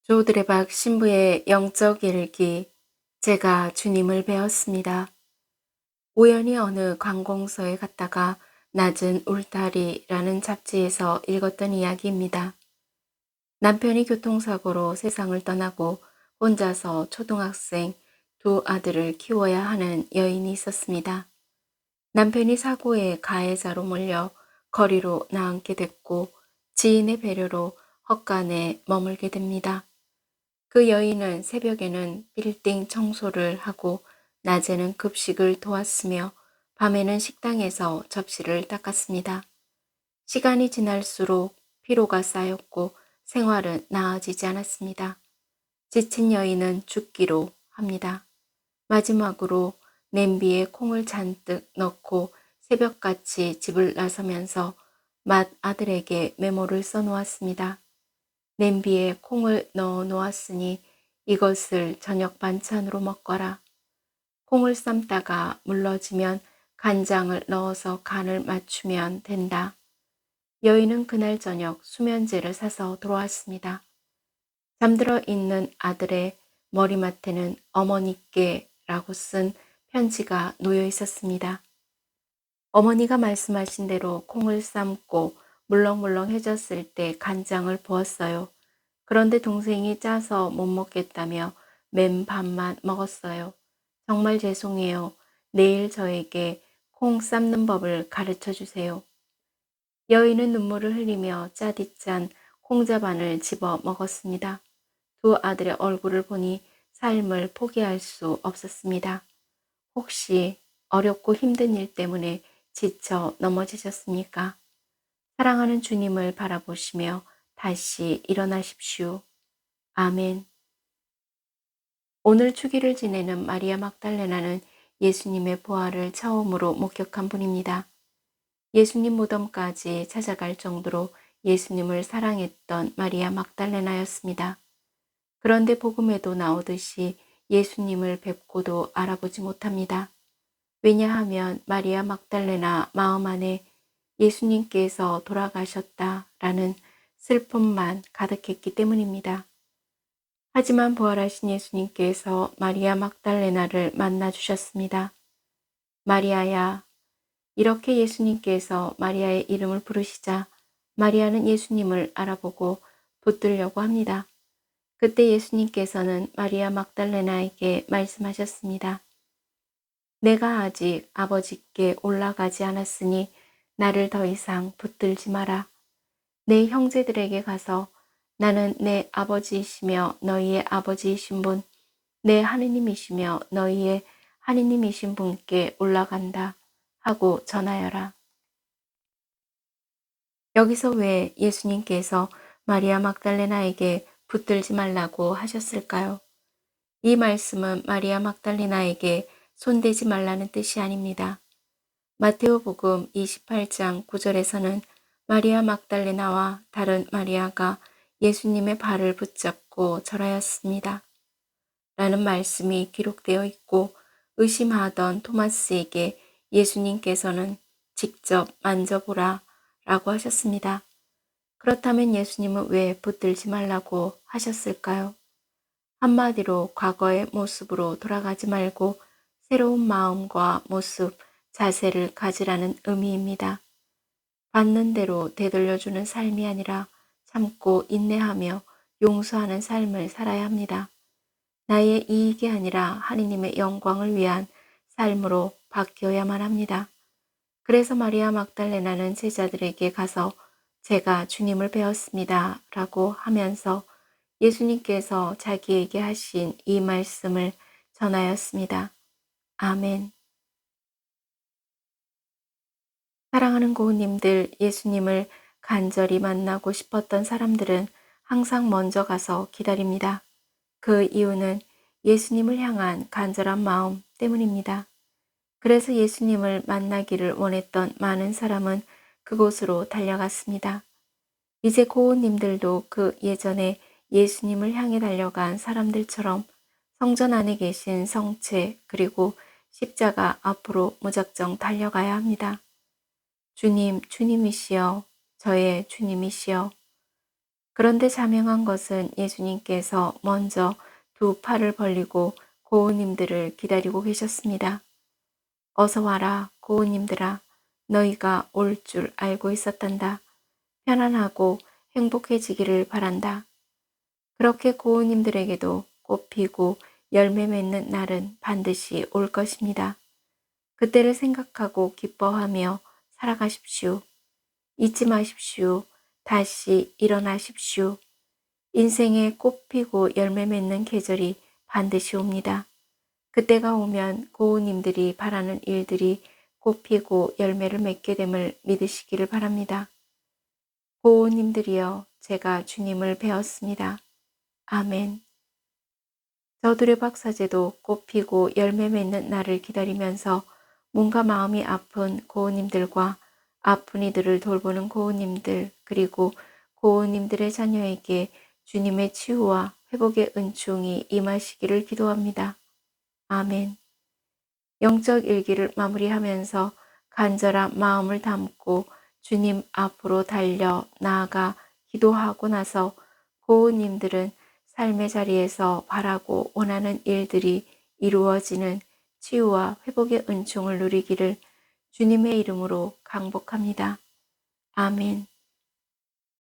조드레박 신부의 영적 일기. 제가 주님을 배웠습니다. 우연히 어느 관공서에 갔다가 낮은 울타리라는 잡지에서 읽었던 이야기입니다. 남편이 교통사고로 세상을 떠나고 혼자서 초등학생 두 아들을 키워야 하는 여인이 있었습니다. 남편이 사고의 가해자로 몰려 거리로 나앉게 됐고 지인의 배려로 헛간에 머물게 됩니다. 그 여인은 새벽에는 빌딩 청소를 하고 낮에는 급식을 도왔으며 밤에는 식당에서 접시를 닦았습니다. 시간이 지날수록 피로가 쌓였고 생활은 나아지지 않았습니다. 지친 여인은 죽기로 합니다. 마지막으로 냄비에 콩을 잔뜩 넣고 새벽같이 집을 나서면서 맏 아들에게 메모를 써놓았습니다. 냄비에 콩을 넣어 놓았으니 이것을 저녁 반찬으로 먹거라. 콩을 삶다가 물러지면 간장을 넣어서 간을 맞추면 된다. 여인은 그날 저녁 수면제를 사서 돌아왔습니다. 잠들어 있는 아들의 머리맡에는 어머니께라고 쓴 편지가 놓여 있었습니다. 어머니가 말씀하신 대로 콩을 삶고 물렁물렁해졌을 때 간장을 부었어요. 그런데 동생이 짜서 못 먹겠다며 맨 밥만 먹었어요. 정말 죄송해요. 내일 저에게 콩 삶는 법을 가르쳐 주세요. 여인은 눈물을 흘리며 짜디짠 콩자반을 집어 먹었습니다. 두 아들의 얼굴을 보니 삶을 포기할 수 없었습니다. 혹시 어렵고 힘든 일 때문에 지쳐 넘어지셨습니까? 사랑하는 주님을 바라보시며 다시 일어나십시오. 아멘. 오늘 주기를 지내는 마리아 막달레나는 예수님의 부활을 처음으로 목격한 분입니다. 예수님 무덤까지 찾아갈 정도로 예수님을 사랑했던 마리아 막달레나였습니다. 그런데 복음에도 나오듯이 예수님을 뵙고도 알아보지 못합니다. 왜냐하면 마리아 막달레나 마음 안에 예수님께서 돌아가셨다라는 슬픔만 가득했기 때문입니다. 하지만 부활하신 예수님께서 마리아 막달레나를 만나 주셨습니다. 마리아야, 이렇게 예수님께서 마리아의 이름을 부르시자 마리아는 예수님을 알아보고 붙들려고 합니다. 그때 예수님께서는 마리아 막달레나에게 말씀하셨습니다. 내가 아직 아버지께 올라가지 않았으니 나를 더 이상 붙들지 마라. 내 형제들에게 가서 나는 내 아버지이시며 너희의 아버지이신 분, 내 하느님이시며 너희의 하느님이신 분께 올라간다 하고 전하여라. 여기서 왜 예수님께서 마리아 막달레나에게 붙들지 말라고 하셨을까요? 이 말씀은 마리아 막달레나에게 손대지 말라는 뜻이 아닙니다. 마테오복음 28장 9절에서는 마리아 막달레나와 다른 마리아가 예수님의 발을 붙잡고 절하였습니다. 라는 말씀이 기록되어 있고 의심하던 토마스에게 예수님께서는 직접 만져보라 라고 하셨습니다. 그렇다면 예수님은 왜 붙들지 말라고 하셨을까요? 한마디로 과거의 모습으로 돌아가지 말고 새로운 마음과 모습, 자세를 가지라는 의미입니다. 받는 대로 되돌려주는 삶이 아니라 참고 인내하며 용서하는 삶을 살아야 합니다. 나의 이익이 아니라 하느님의 영광을 위한 삶으로 바뀌어야만 합니다. 그래서 마리아 막달레나는 제자들에게 가서 제가 주님을 배웠습니다 라고 하면서 예수님께서 자기에게 하신 이 말씀을 전하였습니다. 아멘. 사랑하는 고우님들, 예수님을 간절히 만나고 싶었던 사람들은 항상 먼저 가서 기다립니다. 그 이유는 예수님을 향한 간절한 마음 때문입니다. 그래서 예수님을 만나기를 원했던 많은 사람은 그곳으로 달려갔습니다. 이제 고우님들도 그 예전에 예수님을 향해 달려간 사람들처럼 성전 안에 계신 성체 그리고 십자가 앞으로 무작정 달려가야 합니다. 주님, 주님이시여, 저의 주님이시여, 그런데 자명한 것은 예수님께서 먼저 두 팔을 벌리고 고우님들을 기다리고 계셨습니다. 어서 와라, 고우님들아. 너희가 올 줄 알고 있었단다. 편안하고 행복해지기를 바란다. 그렇게 고우님들에게도 꽃피고 열매 맺는 날은 반드시 올 것입니다. 그때를 생각하고 기뻐하며 살아가십시오. 잊지 마십시오. 다시 일어나십시오. 인생에 꽃피고 열매 맺는 계절이 반드시 옵니다. 그때가 오면 고우님들이 바라는 일들이 꽃피고 열매를 맺게 됨을 믿으시기를 바랍니다. 고우님들이여, 제가 주님을 배웠습니다. 아멘. 저들의 박사제도 꽃피고 열매 맺는 날을 기다리면서 몸과 마음이 아픈 고우님들과 아픈 이들을 돌보는 고우님들, 그리고 고우님들의 자녀에게 주님의 치유와 회복의 은총이 임하시기를 기도합니다. 아멘. 영적 일기를 마무리하면서 간절한 마음을 담고 주님 앞으로 달려 나아가 기도하고 나서 고우님들은 삶의 자리에서 바라고 원하는 일들이 이루어지는 치유와 회복의 은총을 누리기를 주님의 이름으로 강복합니다. 아멘.